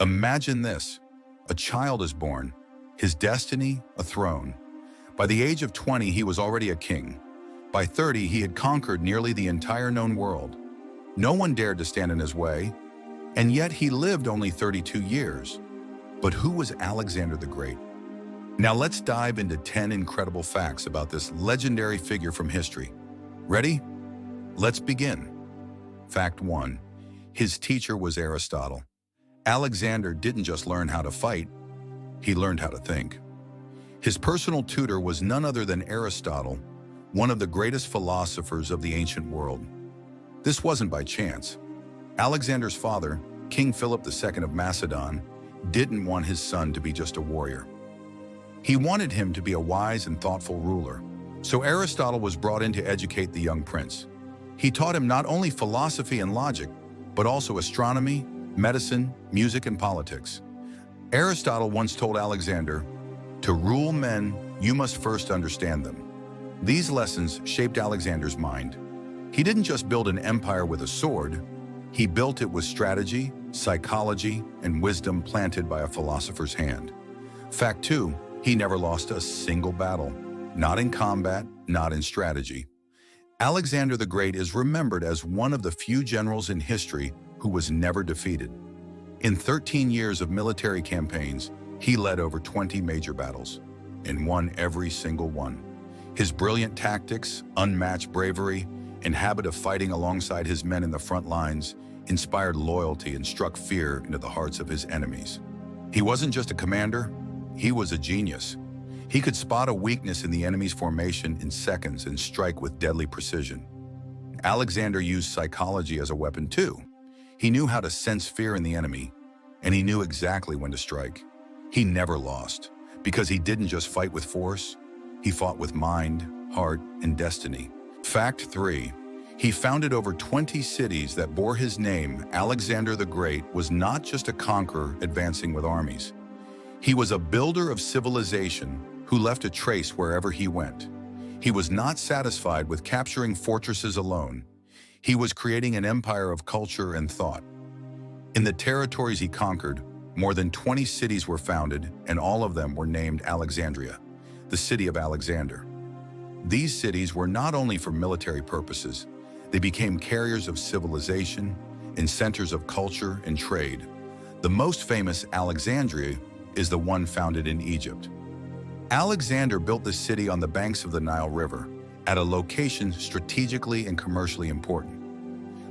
Imagine this. A child is born, his destiny a throne. By the age of 20, he was already a king. By 30, he had conquered nearly the entire known world. No one dared to stand in his way, and yet he lived only 32 years. But who was Alexander the Great? Now let's dive into 10 incredible facts about this legendary figure from history. Ready? Let's begin. Fact 1. His teacher was Aristotle. Alexander didn't just learn how to fight, he learned how to think. His personal tutor was none other than Aristotle, one of the greatest philosophers of the ancient world. This wasn't by chance. Alexander's father, King Philip II of Macedon, didn't want his son to be just a warrior. He wanted him to be a wise and thoughtful ruler. So Aristotle was brought in to educate the young prince. He taught him not only philosophy and logic, but also astronomy, medicine, music, and politics. Aristotle once told Alexander, "To rule men, you must first understand them." These lessons shaped Alexander's mind. He didn't just build an empire with a sword, he built it with strategy, psychology, and wisdom planted by a philosopher's hand. Fact 2, he never lost a single battle. Not in combat, not in strategy. Alexander the Great is remembered as one of the few generals in history who was never defeated. In 13 years of military campaigns, he led over 20 major battles and won every single one. His brilliant tactics, unmatched bravery, and habit of fighting alongside his men in the front lines inspired loyalty and struck fear into the hearts of his enemies. He wasn't just a commander, he was a genius. He could spot a weakness in the enemy's formation in seconds and strike with deadly precision. Alexander used psychology as a weapon too. He knew how to sense fear in the enemy, and he knew exactly when to strike. He never lost, because he didn't just fight with force, he fought with mind, heart, and destiny. Fact 3. He founded over 20 cities that bore his name. Alexander the Great was not just a conqueror advancing with armies. He was a builder of civilization who left a trace wherever he went. He was not satisfied with capturing fortresses alone. He was creating an empire of culture and thought. In the territories he conquered, more than 20 cities were founded, and all of them were named Alexandria, the city of Alexander. These cities were not only for military purposes, they became carriers of civilization and centers of culture and trade. The most famous Alexandria is the one founded in Egypt. Alexander built the city on the banks of the Nile River, at a location strategically and commercially important.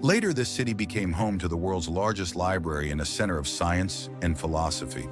Later, this city became home to the world's largest library and a center of science and philosophy.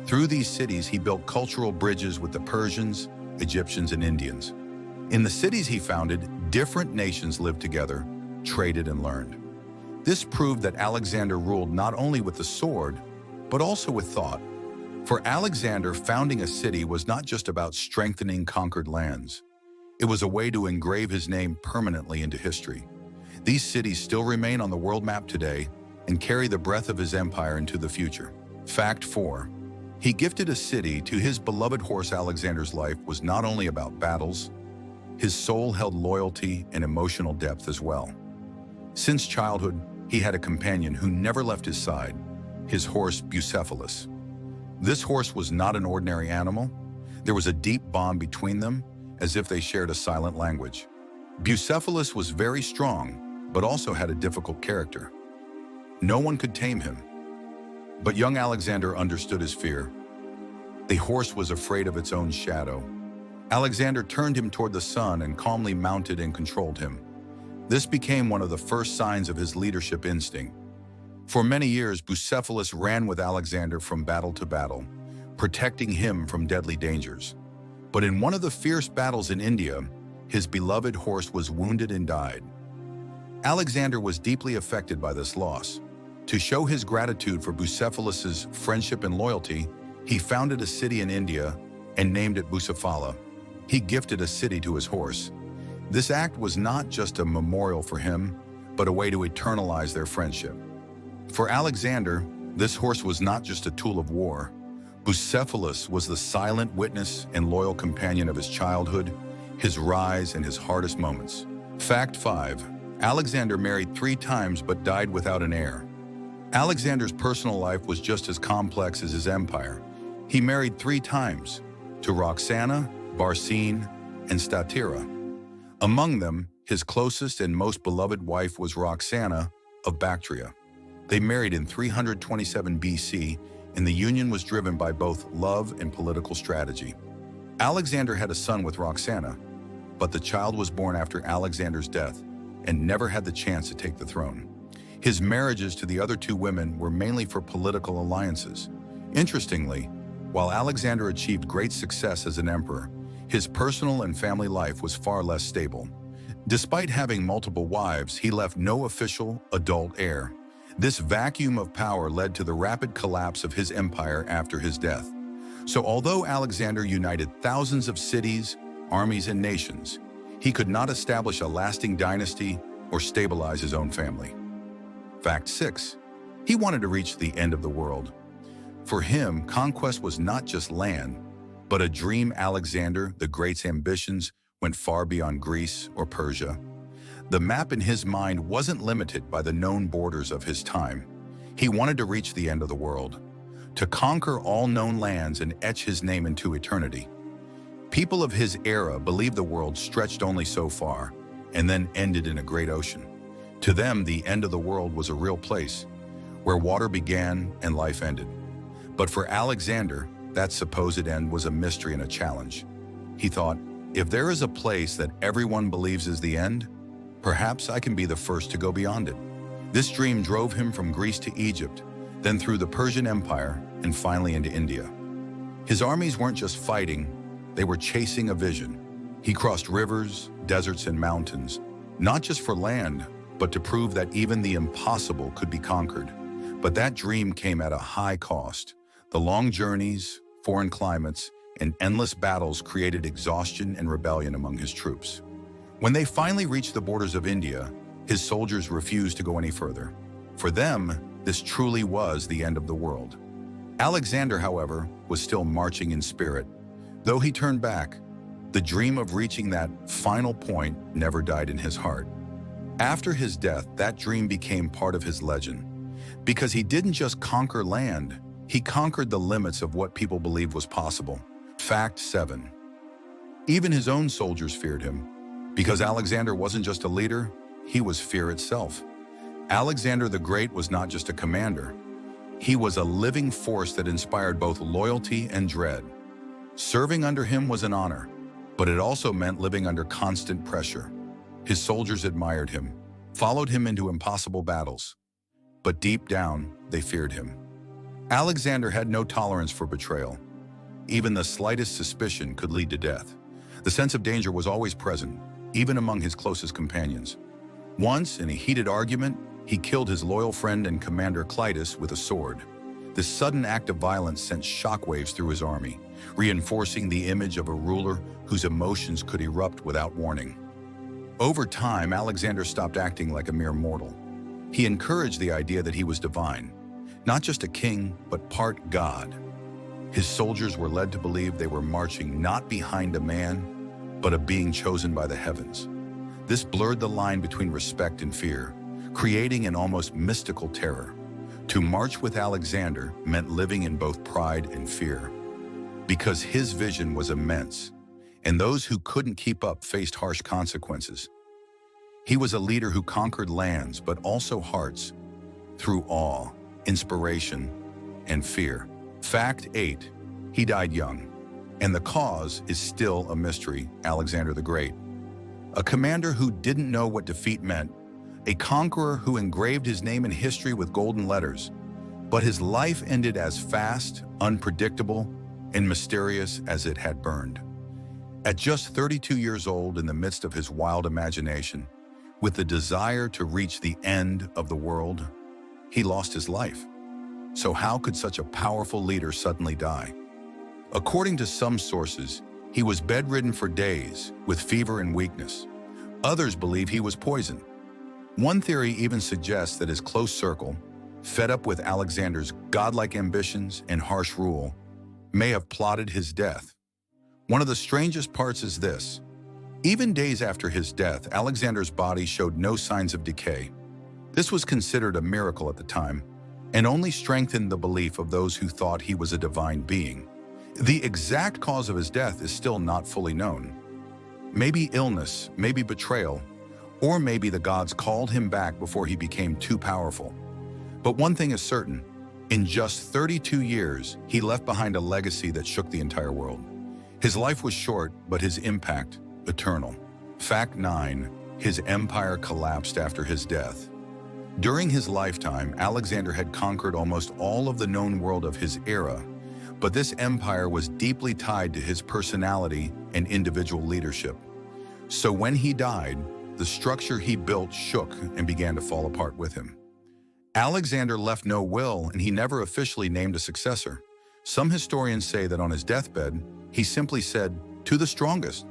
Through these cities, he built cultural bridges with the Persians, Egyptians, and Indians. In the cities he founded, different nations lived together, traded, and learned. This proved that Alexander ruled not only with the sword, but also with thought. For Alexander, founding a city was not just about strengthening conquered lands. It was a way to engrave his name permanently into history. These cities still remain on the world map today and carry the breath of his empire into the future. Fact 4. He gifted a city to his beloved horse. Alexander's life was not only about battles, his soul held loyalty and emotional depth as well. Since childhood, he had a companion who never left his side, his horse Bucephalus. This horse was not an ordinary animal. There was a deep bond between them, as if they shared a silent language. Bucephalus was very strong, but also had a difficult character. No one could tame him. But young Alexander understood his fear. The horse was afraid of its own shadow. Alexander turned him toward the sun and calmly mounted and controlled him. This became one of the first signs of his leadership instinct. For many years, Bucephalus ran with Alexander from battle to battle, protecting him from deadly dangers. But in one of the fierce battles in India, his beloved horse was wounded and died. Alexander was deeply affected by this loss. To show his gratitude for Bucephalus's friendship and loyalty, he founded a city in India and named it Bucephala. He gifted a city to his horse. This act was not just a memorial for him, but a way to eternalize their friendship. For Alexander, this horse was not just a tool of war. Bucephalus was the silent witness and loyal companion of his childhood, his rise, and his hardest moments. Fact 5. Alexander married 3 times but died without an heir. Alexander's personal life was just as complex as his empire. He married 3 times, to Roxana, Barsine, and Statira. Among them, his closest and most beloved wife was Roxana of Bactria. They married in 327 BC, and the union was driven by both love and political strategy. Alexander had a son with Roxana, but the child was born after Alexander's death and never had the chance to take the throne. His marriages to the other 2 women were mainly for political alliances. Interestingly, while Alexander achieved great success as an emperor, his personal and family life was far less stable. Despite having multiple wives, he left no official, adult heir. This vacuum of power led to the rapid collapse of his empire after his death. So although Alexander united thousands of cities, armies, and nations, he could not establish a lasting dynasty or stabilize his own family. Fact 6. He wanted to reach the end of the world. For him, conquest was not just land, but a dream. Alexander the Great's ambitions went far beyond Greece or Persia. The map in his mind wasn't limited by the known borders of his time. He wanted to reach the end of the world, to conquer all known lands and etch his name into eternity. People of his era believed the world stretched only so far and then ended in a great ocean. To them, the end of the world was a real place, where water began and life ended. But for Alexander, that supposed end was a mystery and a challenge. He thought, if there is a place that everyone believes is the end, perhaps I can be the first to go beyond it. This dream drove him from Greece to Egypt, then through the Persian Empire, and finally into India. His armies weren't just fighting, they were chasing a vision. He crossed rivers, deserts, and mountains, not just for land, but to prove that even the impossible could be conquered. But that dream came at a high cost. The long journeys, foreign climates, and endless battles created exhaustion and rebellion among his troops. When they finally reached the borders of India, his soldiers refused to go any further. For them, this truly was the end of the world. Alexander, however, was still marching in spirit. Though he turned back, the dream of reaching that final point never died in his heart. After his death, that dream became part of his legend. Because he didn't just conquer land, he conquered the limits of what people believed was possible. Fact 7. Even his own soldiers feared him. Because Alexander wasn't just a leader, he was fear itself. Alexander the Great was not just a commander. He was a living force that inspired both loyalty and dread. Serving under him was an honor, but it also meant living under constant pressure. His soldiers admired him, followed him into impossible battles, but deep down, they feared him. Alexander had no tolerance for betrayal. Even the slightest suspicion could lead to death. The sense of danger was always present, even among his closest companions. Once, in a heated argument, he killed his loyal friend and commander Clitus with a sword. This sudden act of violence sent shockwaves through his army, reinforcing the image of a ruler whose emotions could erupt without warning. Over time, Alexander stopped acting like a mere mortal. He encouraged the idea that he was divine, not just a king, but part God. His soldiers were led to believe they were marching not behind a man, but a being chosen by the heavens. This blurred the line between respect and fear, creating an almost mystical terror. To march with Alexander meant living in both pride and fear, because his vision was immense, and those who couldn't keep up faced harsh consequences. He was a leader who conquered lands, but also hearts, through awe, inspiration, and fear. Fact 8. He died young, and the cause is still a mystery. Alexander the Great, a commander who didn't know what defeat meant, a conqueror who engraved his name in history with golden letters, but his life ended as fast, unpredictable, and mysterious as it had burned. At just 32 years old, in the midst of his wild imagination, with the desire to reach the end of the world, he lost his life. So how could such a powerful leader suddenly die? According to some sources, he was bedridden for days with fever and weakness. Others believe he was poisoned. One theory even suggests that his close circle, fed up with Alexander's godlike ambitions and harsh rule, may have plotted his death. One of the strangest parts is this. Even days after his death, Alexander's body showed no signs of decay. This was considered a miracle at the time, and only strengthened the belief of those who thought he was a divine being. The exact cause of his death is still not fully known. Maybe illness, maybe betrayal, or maybe the gods called him back before he became too powerful. But one thing is certain, in just 32 years, he left behind a legacy that shook the entire world. His life was short, but his impact, eternal. Fact 9. His empire collapsed after his death. During his lifetime, Alexander had conquered almost all of the known world of his era, but this empire was deeply tied to his personality and individual leadership. So when he died, the structure he built shook and began to fall apart with him. Alexander left no will, and he never officially named a successor. Some historians say that on his deathbed, he simply said, "To the strongest."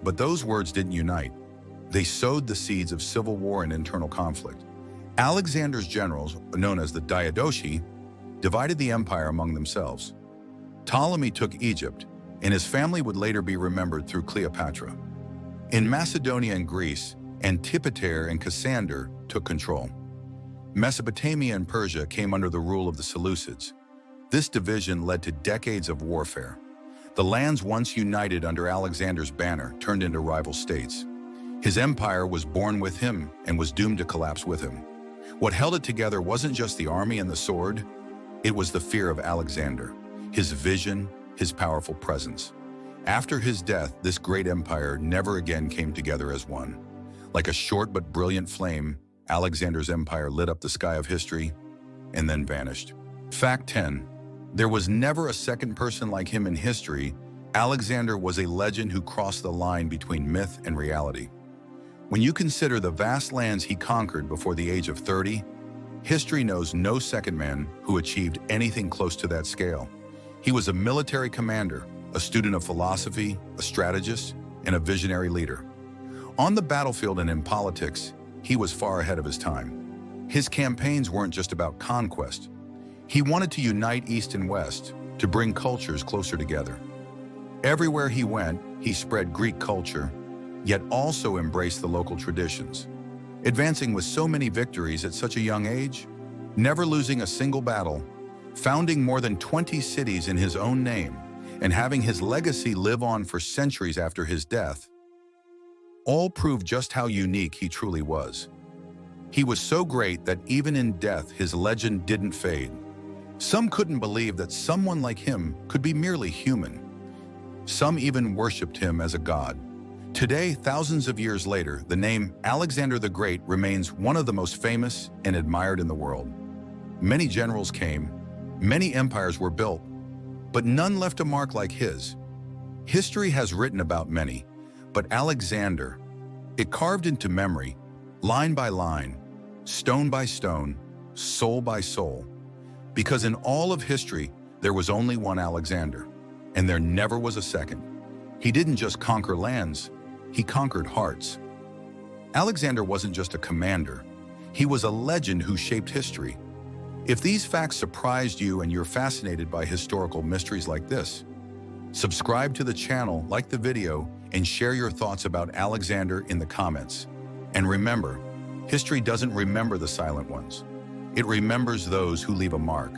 But those words didn't unite. They sowed the seeds of civil war and internal conflict. Alexander's generals, known as the Diadochi, divided the empire among themselves. Ptolemy took Egypt, and his family would later be remembered through Cleopatra. In Macedonia and Greece, Antipater and Cassander took control. Mesopotamia and Persia came under the rule of the Seleucids. This division led to decades of warfare. The lands once united under Alexander's banner turned into rival states. His empire was born with him and was doomed to collapse with him. What held it together wasn't just the army and the sword, it was the fear of Alexander, his vision, his powerful presence. After his death, this great empire never again came together as one. Like a short but brilliant flame, Alexander's empire lit up the sky of history and then vanished. Fact 10. There was never a second person like him in history. Alexander was a legend who crossed the line between myth and reality. When you consider the vast lands he conquered before the age of 30, history knows no second man who achieved anything close to that scale. He was a military commander, a student of philosophy, a strategist, and a visionary leader. On the battlefield and in politics, he was far ahead of his time. His campaigns weren't just about conquest. He wanted to unite East and West, to bring cultures closer together. Everywhere he went, he spread Greek culture, yet also embraced the local traditions. Advancing with so many victories at such a young age, never losing a single battle, founding more than 20 cities in his own name, and having his legacy live on for centuries after his death, all prove just how unique he truly was. He was so great that even in death, his legend didn't fade. Some couldn't believe that someone like him could be merely human. Some even worshipped him as a god. Today, thousands of years later, the name Alexander the Great remains one of the most famous and admired in the world. Many generals came, many empires were built, but none left a mark like his. History has written about many, but Alexander, it carved into memory, line by line, stone by stone, soul by soul. Because in all of history, there was only one Alexander, and there never was a second. He didn't just conquer lands, he conquered hearts. Alexander wasn't just a commander, he was a legend who shaped history. If these facts surprised you and you're fascinated by historical mysteries like this, subscribe to the channel, like the video, and share your thoughts about Alexander in the comments. And remember, history doesn't remember the silent ones. It remembers those who leave a mark.